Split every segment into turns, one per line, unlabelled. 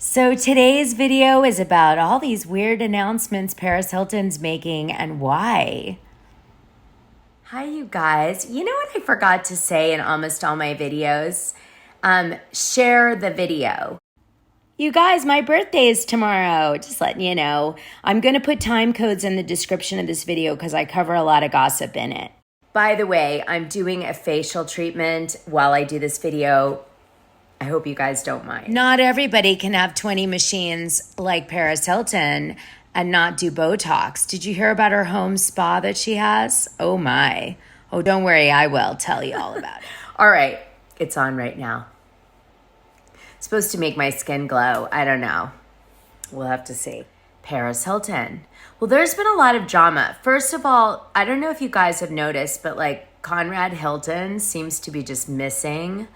So today's video is about all these weird announcements Paris Hilton's making and why. Hi, you guys. You know what I forgot to say in almost all my videos? Share the video. You guys, my birthday is tomorrow. Just letting you know. I'm going to put time codes in the description of this video because I cover a lot of gossip in it. By the way, I'm doing a facial treatment while I do this video. I hope you guys don't mind. Not everybody can have 20 machines like Paris Hilton and not do Botox. Did you hear about her home spa that she has? Oh my. Oh, don't worry, I will tell you all about it. All right, it's on right now. It's supposed to make my skin glow. I don't know. We'll have to see. Paris Hilton. Well, there's been a lot of drama. First of all, I don't know if you guys have noticed, but like Conrad Hilton seems to be just missing.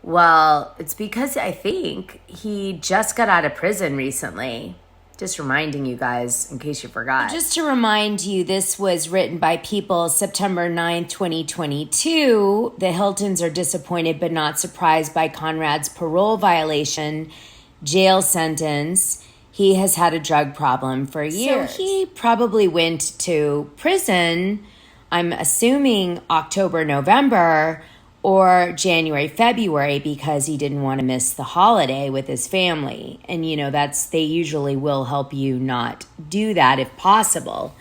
Well, it's because I think he just got out of prison recently. Just reminding you guys, in case you forgot. Just to remind you, this was written by People September 9th, 2022. The Hiltons are disappointed but not surprised by Conrad's parole violation, jail sentence. He has had a drug problem for years. So he probably went to prison, I'm assuming October, November, or January, February, because he didn't want to miss the holiday with his family. And, you know, they usually will help you not do that if possible.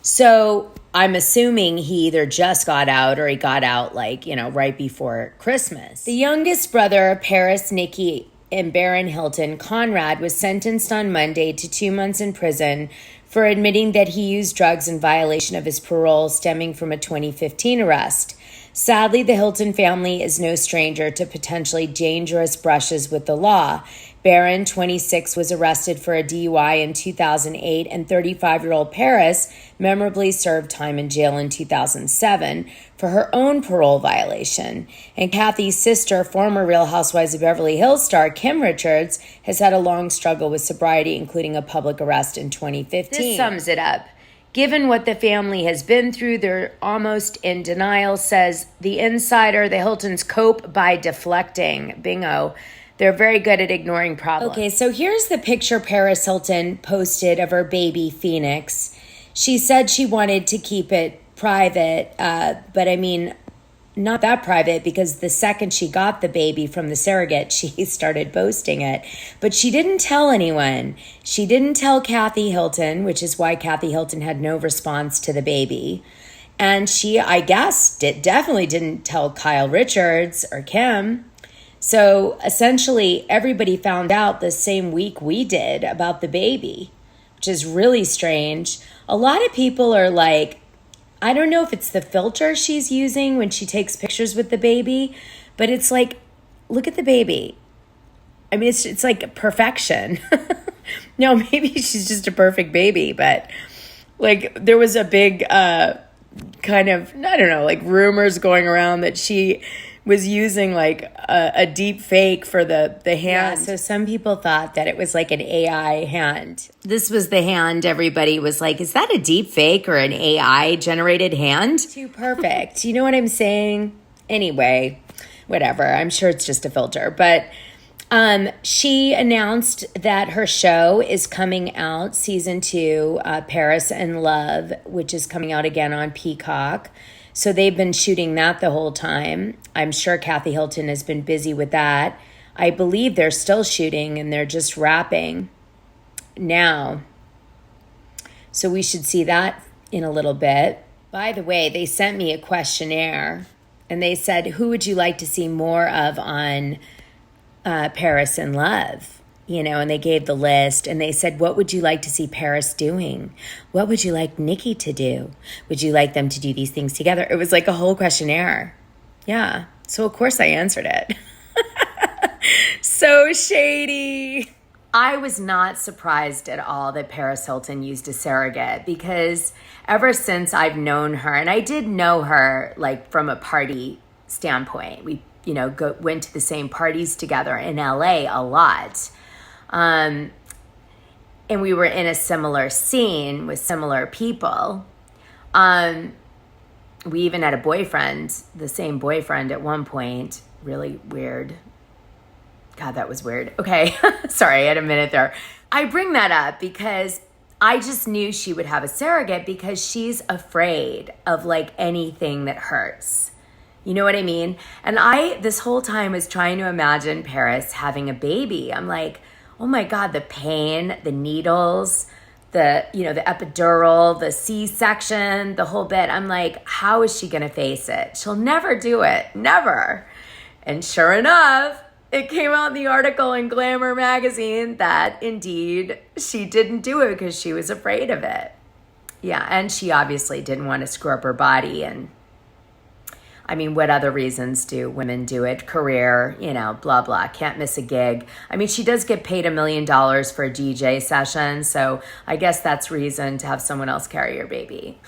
So I'm assuming he either just got out or he got out right before Christmas. The youngest brother, Paris, Nikki, and Baron Hilton, Conrad, was sentenced on Monday to 2 months in prison for admitting that he used drugs in violation of his parole stemming from a 2015 arrest. Sadly, the Hilton family is no stranger to potentially dangerous brushes with the law. Baron, 26, was arrested for a DUI in 2008, and 35-year-old Paris memorably served time in jail in 2007 for her own parole violation. And Kathy's sister, former Real Housewives of Beverly Hills star Kim Richards, has had a long struggle with sobriety, including a public arrest in 2015. This sums it up. Given what the family has been through, they're almost in denial, says the insider. The Hiltons cope by deflecting. Bingo. They're very good at ignoring problems. Okay, so here's the picture Paris Hilton posted of her baby, Phoenix. She said she wanted to keep it private, but I mean, not that private, because the second she got the baby from the surrogate, she started boasting it. But she didn't tell anyone. She didn't tell Kathy Hilton, which is why Kathy Hilton had no response to the baby. And she, I guess, definitely didn't tell Kyle Richards or Kim. So essentially, everybody found out the same week we did about the baby, which is really strange. A lot of people are like, I don't know if it's the filter she's using when she takes pictures with the baby, but it's like, look at the baby. I mean, it's like perfection. No, maybe she's just a perfect baby, but like there was a big kind of, I don't know, like rumors going around that she was using like a deep fake for the hand. Yeah, so some people thought that it was like an AI hand. This was the hand everybody was like, is that a deep fake or an AI generated hand? Too perfect. You know what I'm saying? Anyway, whatever. I'm sure it's just a filter. But she announced that her show is coming out, season 2, Paris and Love, which is coming out again on Peacock. So they've been shooting that the whole time. I'm sure Kathy Hilton has been busy with that. I believe they're still shooting and they're just wrapping now. So we should see that in a little bit. By the way, they sent me a questionnaire and they said, who would you like to see more of on Paris and Love? You know, and they gave the list and they said, what would you like to see Paris doing? What would you like Nikki to do? Would you like them to do these things together? It was like a whole questionnaire. Yeah. So of course I answered it. So shady. I was not surprised at all that Paris Hilton used a surrogate because ever since I've known her, and I did know her like from a party standpoint, we, went to the same parties together in LA a lot. And we were in a similar scene with similar people. We even had a boyfriend, the same boyfriend at one point. Really weird. God, that was weird. Okay, sorry, I had a minute there. I bring that up because I just knew she would have a surrogate because she's afraid of like anything that hurts. You know what I mean? And I, this whole time, was trying to imagine Paris having a baby. I'm like, oh my God, the pain, the needles, the epidural, the C-section, the whole bit. I'm like, how is she going to face it? She'll never do it. Never. And sure enough, it came out in the article in Glamour magazine that indeed she didn't do it because she was afraid of it. Yeah, and she obviously didn't want to screw up her body. And I mean, what other reasons do women do it? Career, blah, blah, can't miss a gig. I mean, she does get paid $1 million for a DJ session. So I guess that's reason to have someone else carry your baby.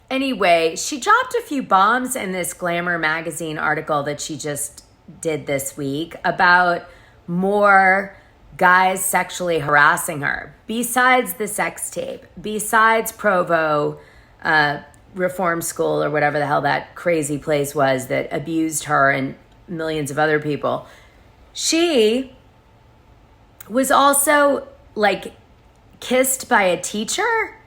Anyway, she dropped a few bombs in this Glamour magazine article that she just did this week about more guys sexually harassing her. Besides the sex tape, besides Provo Reform School or whatever the hell that crazy place was that abused her and millions of other people, she was also like kissed by a teacher.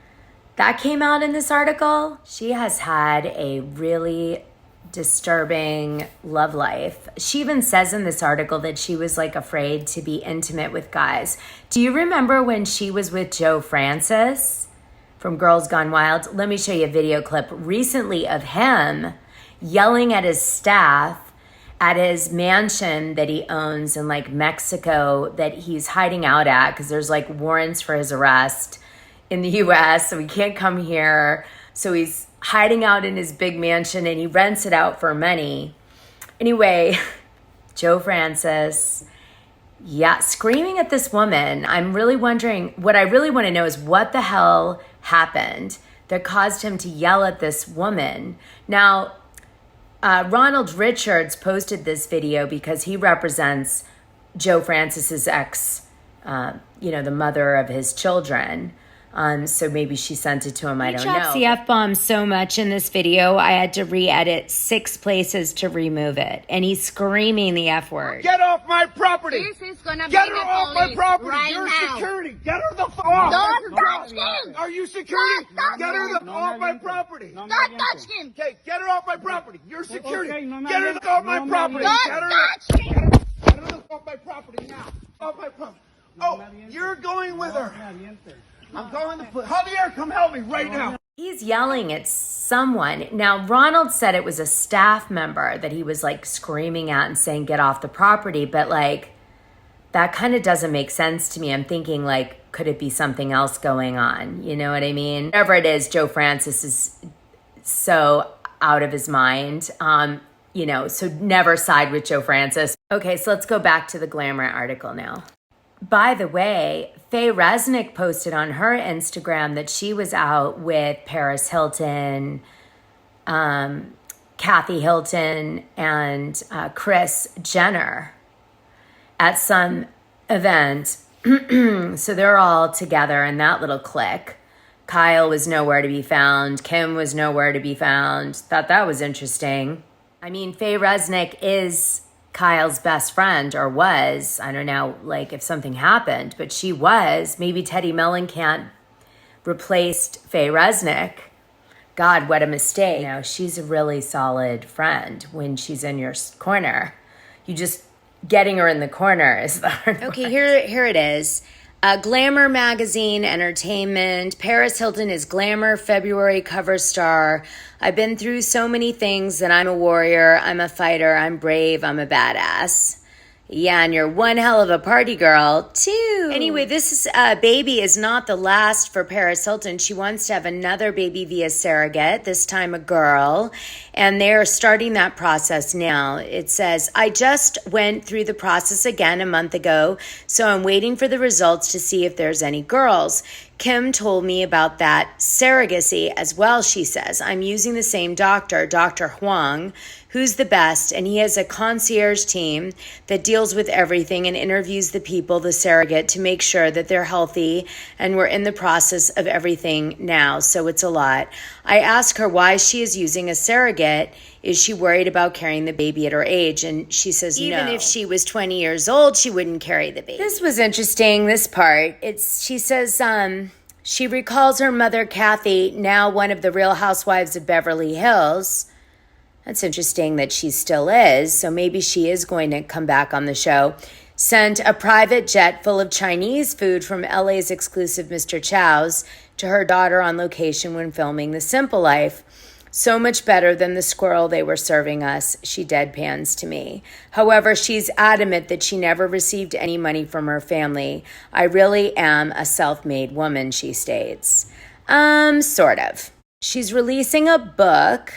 That came out in this article. She has had a really disturbing love life. She even says in this article that she was like afraid to be intimate with guys. Do you remember when she was with Joe Francis from Girls Gone Wild? Let me show you a video clip recently of him yelling at his staff at his mansion that he owns in like Mexico that he's hiding out at because there's like warrants for his arrest in the US, so he can't come here. So he's hiding out in his big mansion and he rents it out for money. Anyway, Joe Francis, screaming at this woman. I'm really wondering, what I really want to know is what the hell happened that caused him to yell at this woman. Now, Ronald Richards posted this video because he represents Joe Francis's ex, the mother of his children. So maybe she sent it to him. I don't know. He drops the F-bomb so much in this video, I had to re-edit 6 places to remove it. And he's screaming the F word.
Get off my property!
This is gonna
Get
be
her
the
off my property!
right
You're
now.
security! Get her the f off!
Don't touch him!
Are you security?
Don't touch
Get her the
him.
f off my property!
Don't touch him!
Okay, get her off my property! You're security!
Okay, no me
Get her the f off my
no me
property!
Don't
Get her
touch him!
Get her the f off my property now! Off my property! Oh, you're going with her! I'm going to put Javier, come help me right now!
He's yelling at someone. Now, Ronald said it was a staff member that he was like screaming at and saying, get off the property. But like, that kind of doesn't make sense to me. I'm thinking like, could it be something else going on? You know what I mean? Whatever it is, Joe Francis is so out of his mind. So never side with Joe Francis. Okay, so let's go back to the Glamour article now. By the way, Faye Resnick posted on her Instagram that she was out with Paris Hilton, Kathy Hilton, and Kris Jenner at some event. So they're all together in that little clique. Kyle was nowhere to be found. Kim was nowhere to be found. Thought that was interesting. I mean, Faye Resnick is Kyle's best friend, or was. I don't know, like, if something happened, but she was. Maybe Teddy Mellencamp replaced Faye Resnick. God, what a mistake. She's a really solid friend when she's in your corner. You just getting her in the corner is the hard part. Okay, here it is. Glamour magazine, entertainment. Paris Hilton is Glamour February cover star. I've been through so many things that I'm a warrior, I'm a fighter, I'm brave, I'm a badass. Yeah, and you're one hell of a party girl, too. Anyway, this baby is not the last for Paris Hilton. She wants to have another baby via surrogate, this time a girl, and they're starting that process now. It says, I just went through the process again a month ago, so I'm waiting for the results to see if there's any girls. Kim told me about that surrogacy as well, she says. I'm using the same doctor, Dr. Huang, who's the best, and he has a concierge team that deals with everything and interviews the people, the surrogate, to make sure that they're healthy, and we're in the process of everything now, so it's a lot. I asked her why she is using a surrogate Is she worried about carrying the baby at her age? And she says even if she was 20 years old, she wouldn't carry the baby. This was interesting, this part. She says she recalls her mother, Kathy, now one of the Real Housewives of Beverly Hills. That's interesting that she still is, so maybe she is going to come back on the show. Sent a private jet full of Chinese food from LA's exclusive Mr. Chow's to her daughter on location when filming The Simple Life. So much better than the squirrel they were serving us, she deadpans to me. However, she's adamant that she never received any money from her family. I really am a self-made woman, she states. Sort of. She's releasing a book,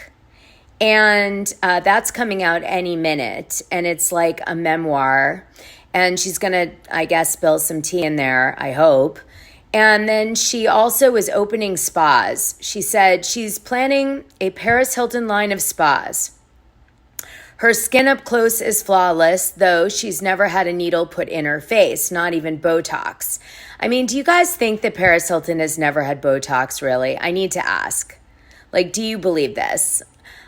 and that's coming out any minute, and it's like a memoir, and she's going to, I guess, spill some tea in there, I hope. And then she also is opening spas. She said she's planning a Paris Hilton line of spas. Her skin up close is flawless, though she's never had a needle put in her face, not even Botox. I mean, do you guys think that Paris Hilton has never had Botox, really? I need to ask. Like, do you believe this?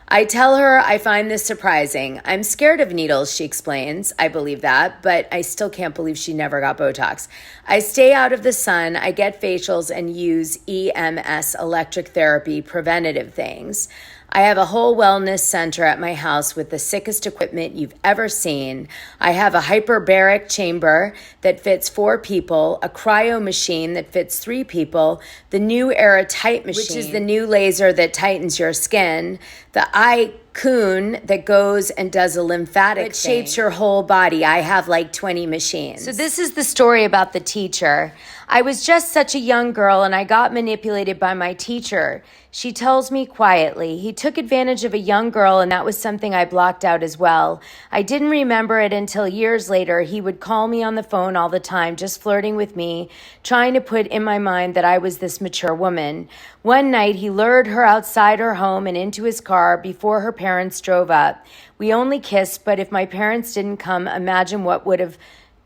I tell her I find this surprising. I'm scared of needles, she explains. I believe that, but I still can't believe she never got Botox. I stay out of the sun, I get facials and use EMS, electric therapy, preventative things. I have a whole wellness center at my house with the sickest equipment you've ever seen. I have a hyperbaric chamber that fits 4 people, a cryo machine that fits 3 people, the new Era Tight machine, which is the new laser that tightens your skin, the iCoon that goes and does a lymphatic that shapes your whole body. I have like 20 machines. So this is the story about the teacher. I was just such a young girl and I got manipulated by my teacher. She tells me quietly, he took advantage of a young girl and that was something I blocked out as well. I didn't remember it until years later. He would call me on the phone all the time, just flirting with me, trying to put in my mind that I was this mature woman. One night, he lured her outside her home and into his car before her parents drove up. We only kissed, but if my parents didn't come, imagine what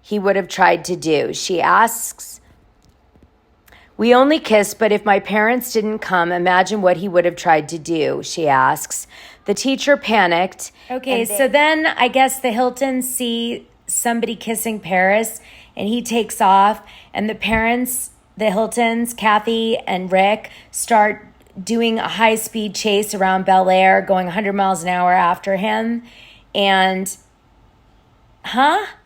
he would have tried to do. She asks, we only kissed, but if my parents didn't come, imagine what he would have tried to do, she asks. The teacher panicked. Okay, so then I guess the Hiltons see somebody kissing Paris, and he takes off, and the parents, the Hiltons, Kathy and Rick, start doing a high-speed chase around Bel Air, going 100 miles an hour after him, and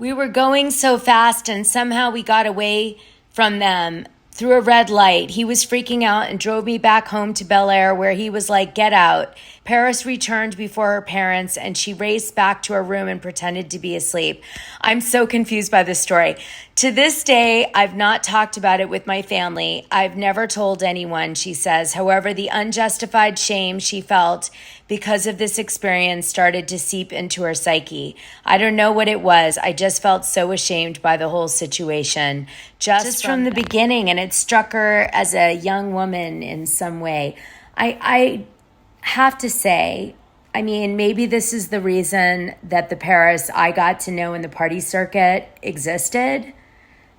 we were going so fast, and somehow we got away from them through a red light. He was freaking out and drove me back home to Bel Air where he was like, get out. Paris returned before her parents and she raced back to her room and pretended to be asleep. I'm so confused by this story. To this day, I've not talked about it with my family. I've never told anyone, she says. However, the unjustified shame she felt because of this experience started to seep into her psyche. I don't know what it was. I just felt so ashamed by the whole situation. Just from the beginning, and it struck her as a young woman in some way. I have to say, I mean, maybe this is the reason that the Paris I got to know in the party circuit existed,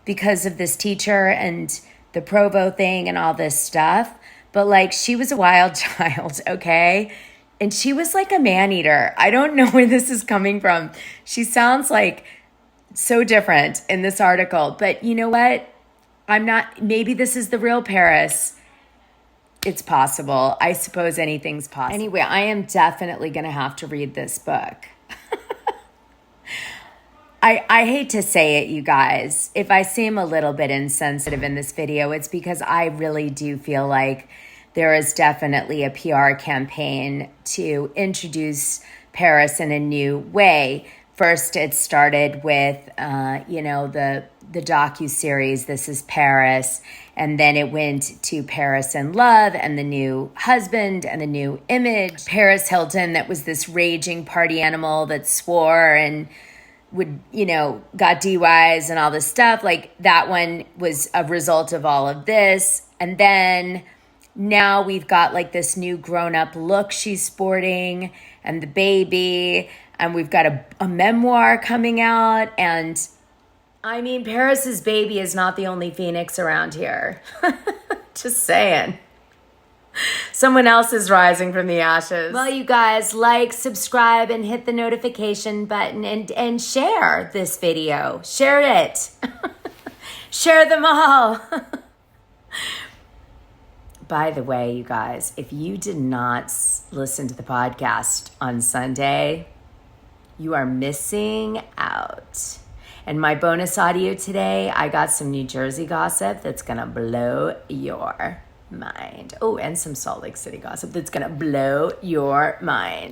because of this teacher and the Provo thing and all this stuff. But like, she was a wild child, okay? And she was like a man-eater. I don't know where this is coming from. She sounds like so different in this article. But you know what? Maybe this is the real Paris. It's possible. I suppose anything's possible. Anyway, I am definitely going to have to read this book. I hate to say it, you guys. If I seem a little bit insensitive in this video, it's because I really do feel like there is definitely a PR campaign to introduce Paris in a new way. First, it started with, the docuseries, This is Paris. And then it went to Paris in Love and the new husband and the new image. Paris Hilton, that was this raging party animal that swore and would, got DUIs and all this stuff. Like, that one was a result of all of this. And then now we've got like this new grown-up look she's sporting and the baby. And we've got a memoir coming out. And I mean, Paris's baby is not the only phoenix around here. Just saying. Someone else is rising from the ashes. Well, you guys, like, subscribe, and hit the notification button, and share this video. Share it. Share them all. By the way, you guys, if you did not listen to the podcast on Sunday, you are missing out. And my bonus audio today, I got some New Jersey gossip that's going to blow your mind. Oh, and some Salt Lake City gossip that's going to blow your mind.